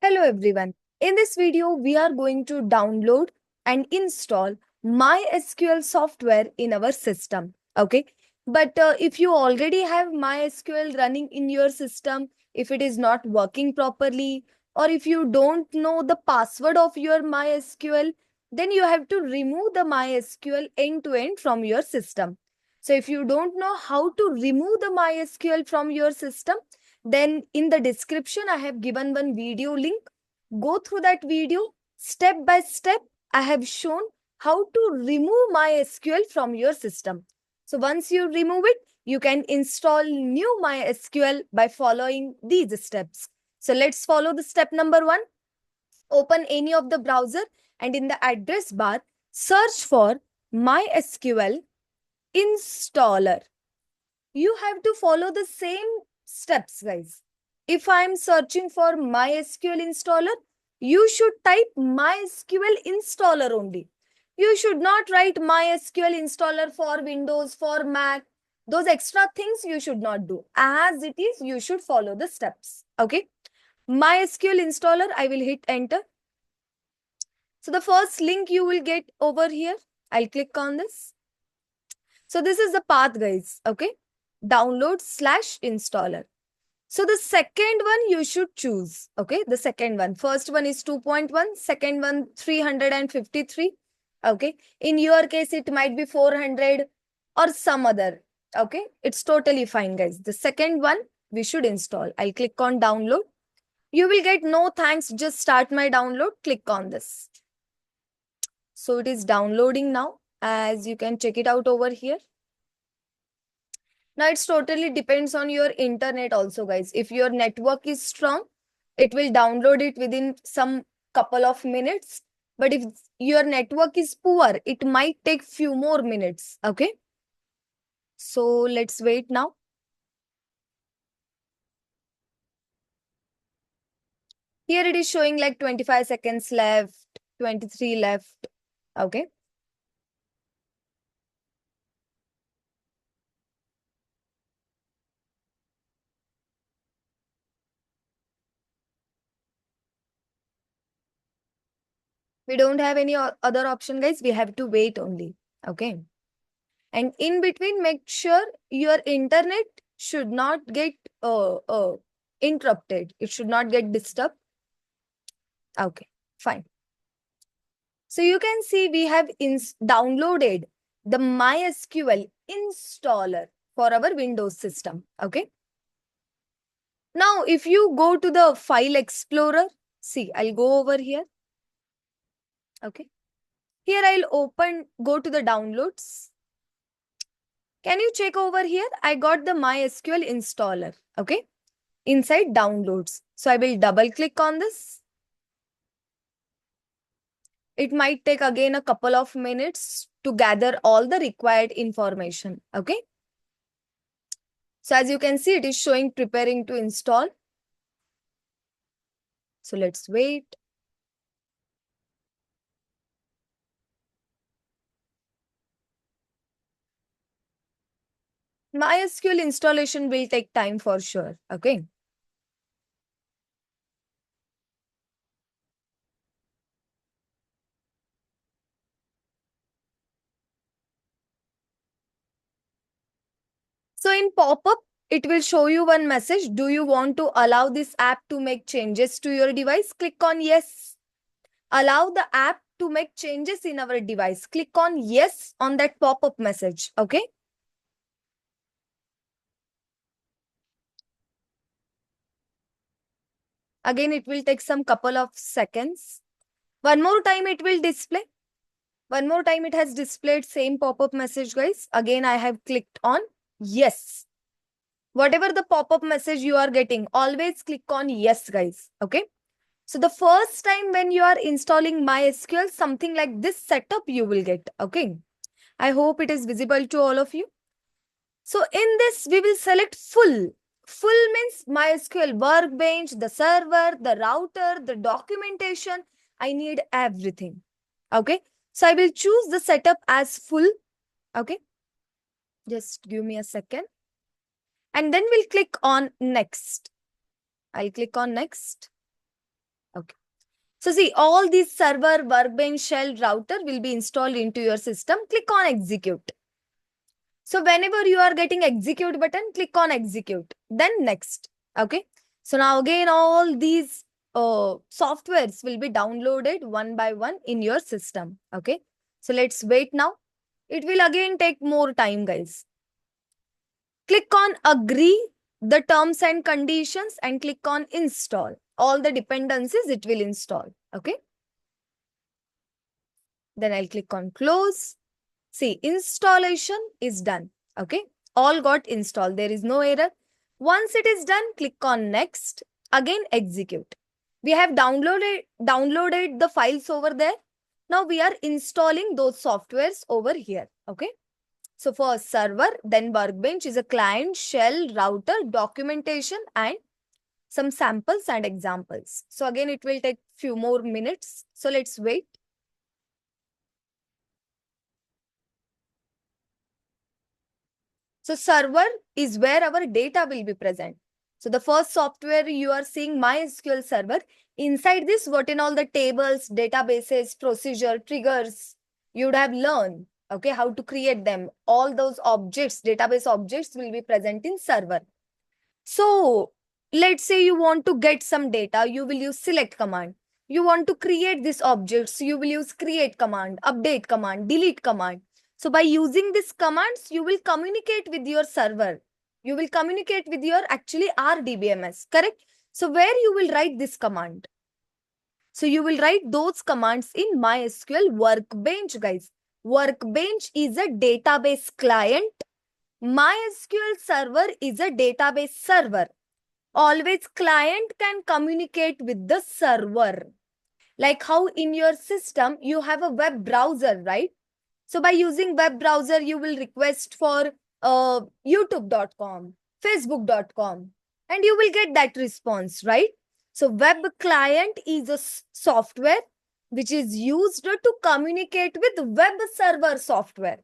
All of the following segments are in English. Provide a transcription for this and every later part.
Hello everyone. In this video, we are going to download and install MySQL software in our system. Okay. But if you already have MySQL running in your system, if it is not working properly, or if you don't know the password of your MySQL, then you have to remove the MySQL end to end from your system. So if you don't know how to remove the MySQL from your system, then in the description, I have given one video link. Go through that video. Step by step, I have shown how to remove MySQL from your system. So once you remove it, you can install new MySQL by following these steps. So let's follow the step number 1. Open any of the browser and in the address bar, search for MySQL installer. You have to follow the same steps, guys. If I am searching for MySQL installer, you should type MySQL installer only. You should not write MySQL installer for Windows, for Mac. Those extra things you should not do. As it is, you should follow the steps. Okay. MySQL installer, I will hit enter. So the first link you will get over here. I'll click on this. So this is the path, guys. Okay. Download/installer. So the second one you should choose. Okay. The second one. First one is 2.1. Second one 353. Okay. In your case, it might be 400 or some other. Okay. It's totally fine, guys. The second one we should install. I'll click on download. You will get no thanks. Just start my download. Click on this. So it is downloading now. As you can check it out over here. Now, it's totally depends on your internet also, guys. If your network is strong, it will download it within some couple of minutes. But if your network is poor, it might take few more minutes. Okay. So let's wait now. Here it is showing like 25 seconds left, 23 left. Okay. We don't have any other option, guys. We have to wait only. Okay. And in between, make sure your internet should not get interrupted. It should not get disturbed. Okay, fine. So you can see we have downloaded the MySQL installer for our Windows system. Okay. Now, if you go to the File Explorer, see, I'll go over here. Okay. Here I'll go to the downloads. Can you check over here? I got the MySQL installer. Okay. Inside downloads. So I will double click on this. It might take again a couple of minutes to gather all the required information. Okay. So as you can see, it is showing preparing to install. So let's wait. MySQL installation will take time for sure. Okay. So in pop-up, it will show you one message. Do you want to allow this app to make changes to your device? Click on yes. Allow the app to make changes in our device. Click on yes on that pop-up message. Okay. Again, it will take some couple of seconds. One more time it will display. One more time it has displayed same pop-up message, guys. Again, I have clicked on yes. Whatever the pop-up message you are getting, always click on yes, guys. Okay. So the first time when you are installing MySQL, something like this setup you will get. Okay. I hope it is visible to all of you. So in this, we will select full. Full means MySQL workbench, the server, the router, the documentation. I need everything. Okay. So I will choose the setup as full. Okay. Just give me a second. And then we'll click on next. I'll click on next. Okay. So see, all these server, workbench, shell, router will be installed into your system. Click on execute. So whenever you are getting execute button, click on execute. Then next. Okay. So now again, all these softwares will be downloaded one by one in your system. Okay. So let's wait now. It will again take more time, guys. Click on agree the terms and conditions and click on install. All the dependencies it will install. Okay. Then I'll click on close. See, installation is done. Okay. All got installed. There is no error. Once it is done, click on next. Again, execute. We have downloaded the files over there. Now we are installing those softwares over here. Okay. So for server, then workbench is a client, shell, router, documentation, and some samples and examples. So again, it will take few more minutes. So let's wait. So server is where our data will be present. So the first software you are seeing MySQL server. Inside this, what in all the tables, databases, procedure, triggers, you would have learned, okay, how to create them. All those objects, database objects will be present in server. So let's say you want to get some data, you will use select command. You want to create these objects, you will use create command, update command, delete command. So by using these commands, you will communicate with your server. You will communicate with your actually RDBMS, correct? So where you will write this command? So you will write those commands in MySQL workbench, guys. Workbench is a database client. MySQL server is a database server. Always client can communicate with the server. Like how in your system, you have a web browser, right? So by using web browser, you will request for youtube.com, facebook.com, and you will get that response, right? So web client is a software which is used to communicate with web server software.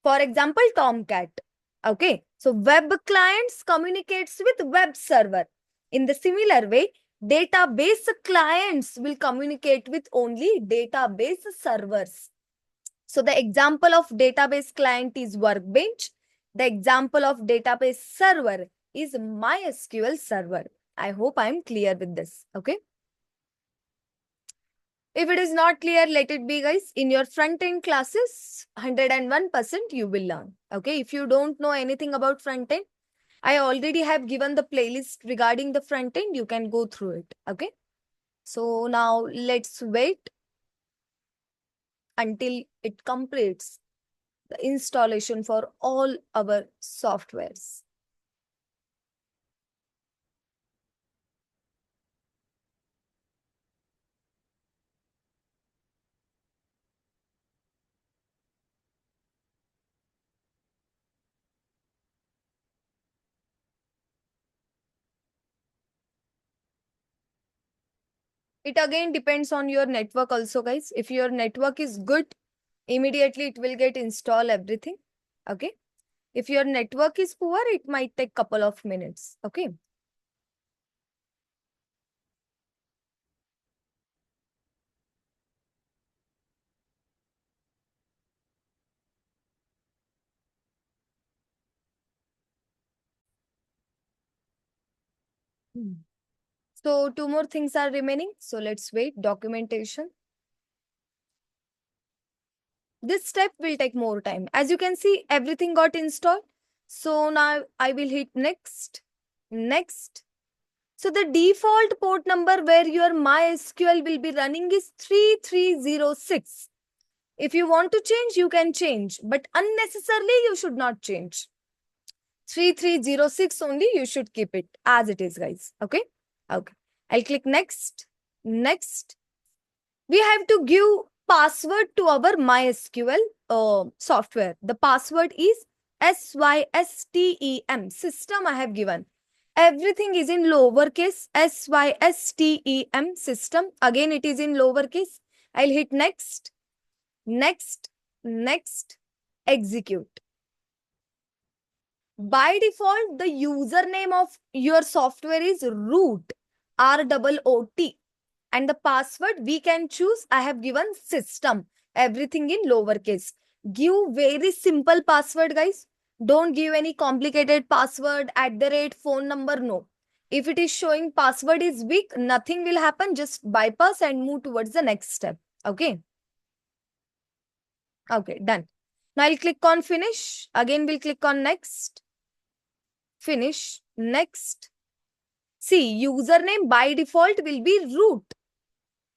For example, Tomcat. Okay. So web clients communicates with web server. In the similar way, database clients will communicate with only database servers. So the example of database client is workbench. The example of database server is MySQL server. I hope I'm clear with this. Okay. If it is not clear, let it be, guys. In your front-end classes, 101% you will learn. Okay. If you don't know anything about front-end, I already have given the playlist regarding the front-end. You can go through it. Okay. So now let's wait until it completes the installation for all our softwares. It again depends on your network also, guys. If your network is good, immediately it will get install everything. Okay. If your network is poor, it might take couple of minutes. Okay. Hmm. So two more things are remaining. So let's wait. Documentation. This step will take more time. As you can see, everything got installed. So now I will hit next. Next. So the default port number where your MySQL will be running is 3306. If you want to change, you can change, but unnecessarily you should not change. 3306 only, you should keep it as it is, guys. Okay. Okay. I'll click next. Next. We have to give password to our MySQL software. The password is SYSTEM. System I have given. Everything is in lowercase. SYSTEM system. Again, it is in lowercase. I'll hit next. Next. Next. Execute. By default, the username of your software is root, ROOT. And the password we can choose, I have given system, everything in lowercase. Give very simple password, guys. Don't give any complicated password, @ phone number, no. If it is showing password is weak, nothing will happen. Just bypass and move towards the next step. Okay. Okay, done. Now I'll click on finish. Again, we'll click on next. Finish. Next. See, username by default will be root.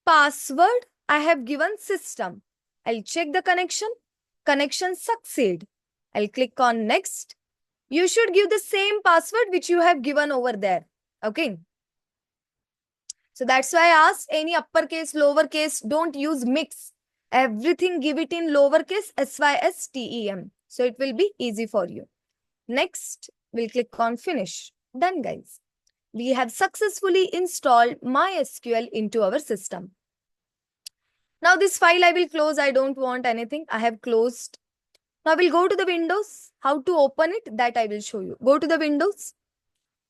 Password, I have given system. I'll check the connection. Connection succeed. I'll click on next. You should give the same password which you have given over there. Okay. So that's why I asked any uppercase, lowercase, don't use mix. Everything give it in lowercase SYSTEM. So it will be easy for you. Next, we'll click on finish. Done, guys. We have successfully installed MySQL into our system. Now this file I will close. I don't want anything. I have closed. Now we'll go to the Windows. How to open it, that I will show you. Go to the Windows.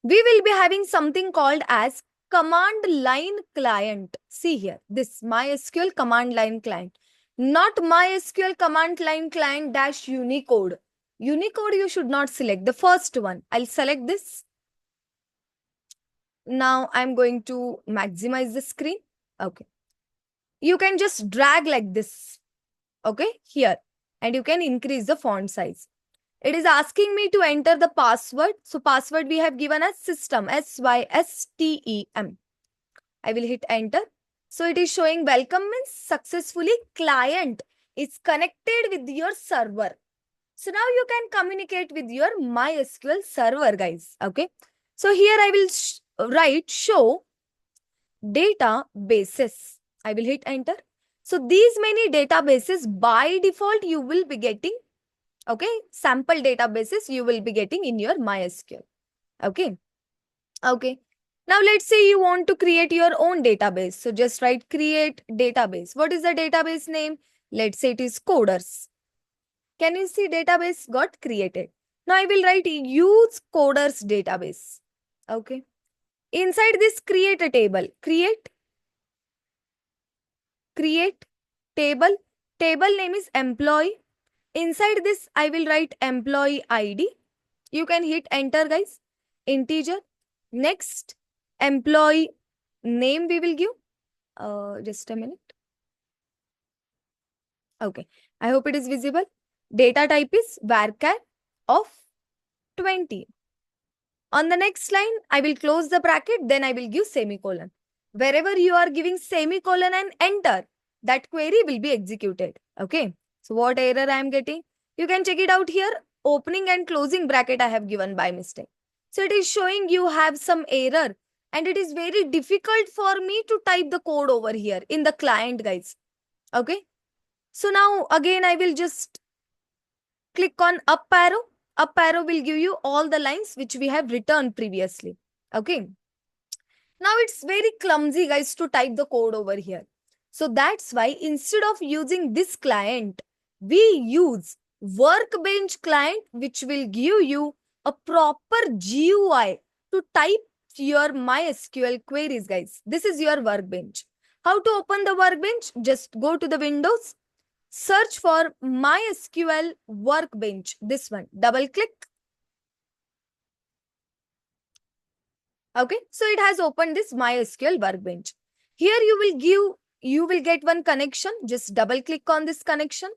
We will be having something called as command line client. See here, this MySQL command line client. Not MySQL command line client dash Unicode. Unicode you should not select. The first one. I'll select this. Now I'm going to maximize the screen. Okay. You can just drag like this. Okay, here. And you can increase the font size. It is asking me to enter the password. So password we have given as system, SYSTEM. I will hit enter. So it is showing welcome means successfully client is connected with your server. So now you can communicate with your MySQL server, guys. Okay. So here I will write show databases. I will hit enter. So these many databases by default you will be getting. Okay, sample databases you will be getting in your MySQL. Okay. Okay. Now let's say you want to create your own database. So just write create database. What is the database name? Let's say it is coders. Can you see database got created? Now I will write use coders database. Okay. Inside this create a table. Create table. Table name is employee. Inside this, I will write employee ID. You can hit enter, guys. Integer. Next, employee name we will give. Just a minute. Okay. I hope it is visible. Data type is varchar of 20. On the next line, I will close the bracket. Then I will give semicolon. Wherever you are giving semicolon and enter, that query will be executed. Okay. So what error I am getting? You can check it out here. Opening and closing bracket I have given by mistake. So it is showing you have some error and it is very difficult for me to type the code over here in the client, guys. Okay. So now again I will just click on up arrow. Up arrow will give you all the lines which we have written previously. Okay. Now it's very clumsy, guys, to type the code over here. So that's why instead of using this client, we use workbench client, which will give you a proper GUI to type your MySQL queries, guys. This is your workbench. How to open the workbench? Just go to the Windows, search for MySQL workbench. This one, double click. Okay, so it has opened this MySQL workbench. Here you will get one connection. Just double click on this connection.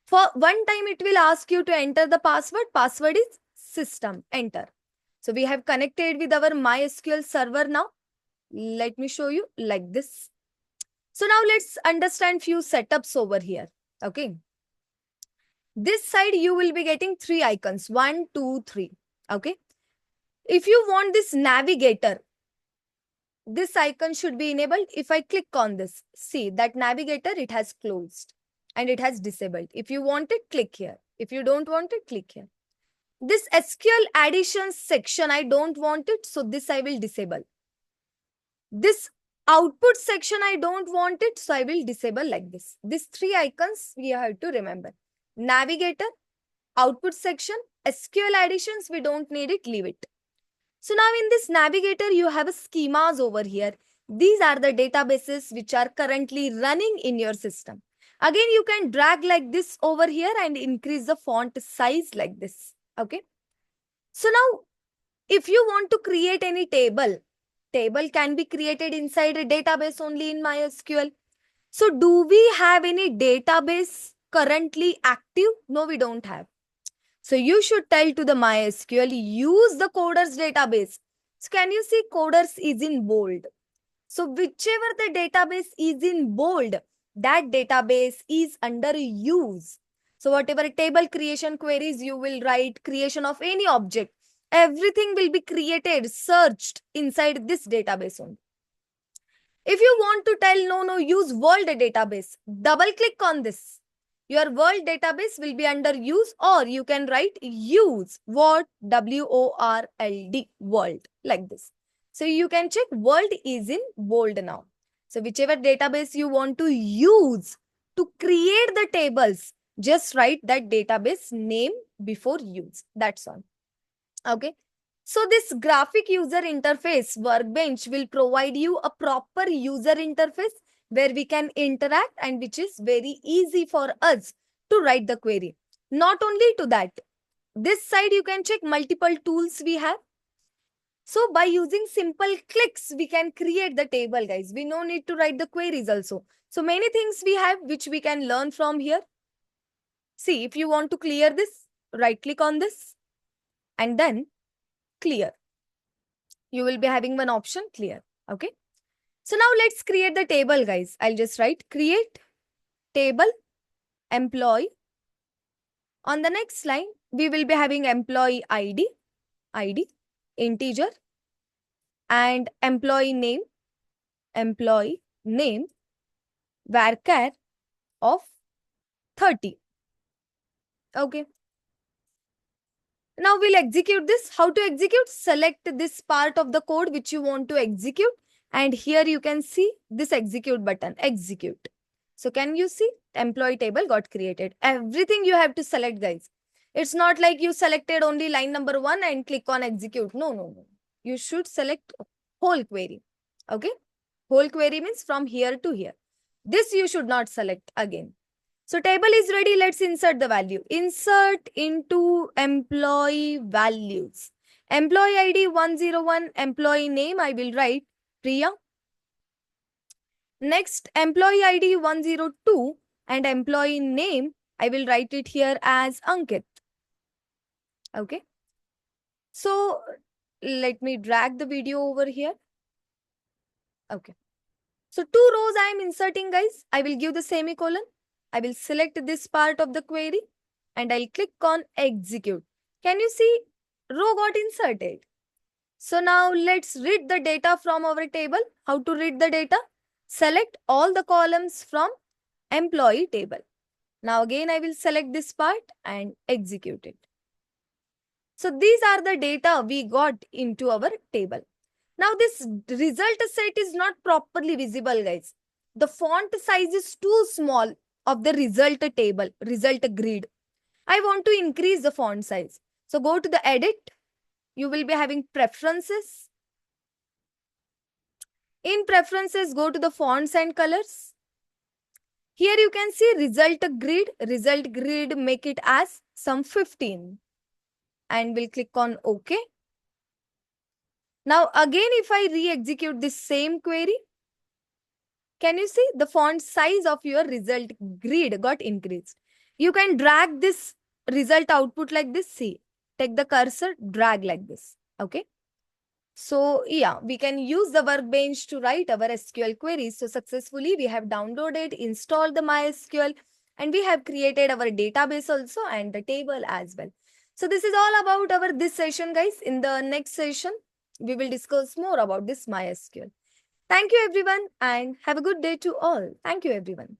For one time, it will ask you to enter the password. Password is system. Enter. So we have connected with our MySQL server now. Let me show you like this. So now let's understand few setups over here. Okay. This side you will be getting 3 icons. 1, 2, 3. Okay. If you want this navigator, this icon should be enabled. If I click on this, see that navigator, it has closed and it has disabled. If you want it, click here. If you don't want it, click here. This SQL additions section, I don't want it. So this I will disable. This output section, I don't want it. So I will disable like this. These 3 icons we have to remember. Navigator, output section, SQL additions, we don't need it, leave it. So now in this navigator, you have a schemas over here. These are the databases which are currently running in your system. Again, you can drag like this over here and increase the font size like this. Okay. So now, if you want to create any table can be created inside a database only in MySQL. So do we have any database currently active? No, we don't have. So you should tell to the MySQL, use the coders database. So can you see coders is in bold? So whichever the database is in bold, that database is under use. So whatever table creation queries you will write, creation of any object, everything will be created, searched inside this database only. If you want to tell no, use world database, double click on this. Your world database will be under use, or you can write use what WORLD world like this. So you can check world is in bold now. So whichever database you want to use to create the tables, just write that database name before use. That's all. Okay. So this graphic user interface workbench will provide you a proper user interface where we can interact and which is very easy for us to write the query. Not only to that, this side you can check multiple tools we have. So by using simple clicks, we can create the table, guys. We no need to write the queries also. So many things we have which we can learn from here. See, if you want to clear this, right click on this and then clear. You will be having one option clear. Okay. So now let's create the table, guys. I'll just write create table employee. On the next line, we will be having employee ID, integer, and employee name, varchar of 30. Okay. Now we'll execute this. How to execute? Select this part of the code which you want to execute. And here you can see this execute button, execute. So can you see employee table got created? Everything you have to select, guys. It's not like you selected only line number 1 and click on execute. No. You should select whole query. Okay. Whole query means from here to here. This you should not select again. So table is ready. Let's insert the value. Insert into employee values. Employee ID 101, employee name I will write Priya. Next, employee ID 102 and employee name I will write it here as Ankit. Okay. So let me drag the video over here. Okay. So 2 rows I am inserting, guys. I will give the semicolon. I will select this part of the query and I'll click on execute. Can you see row got inserted? So now let's read the data from our table. How to read the data? Select all the columns from employee table. Now again I will select this part and execute it. So these are the data we got into our table. Now this result set is not properly visible, guys. The font size is too small of the result table, result grid. I want to increase the font size. So go to the edit. You will be having preferences. In preferences, go to the fonts and colors. Here you can see result grid, make it as some 15. And we'll click on OK. Now again, if I re-execute this same query, can you see the font size of your result grid got increased? You can drag this result output like this. See, take the cursor, drag like this. Okay. So yeah, we can use the workbench to write our SQL queries. So successfully we have downloaded, installed the MySQL, and we have created our database also and the table as well. So this is all about our this session, guys. In the next session, we will discuss more about this MySQL. Thank you everyone and have a good day to all. Thank you everyone.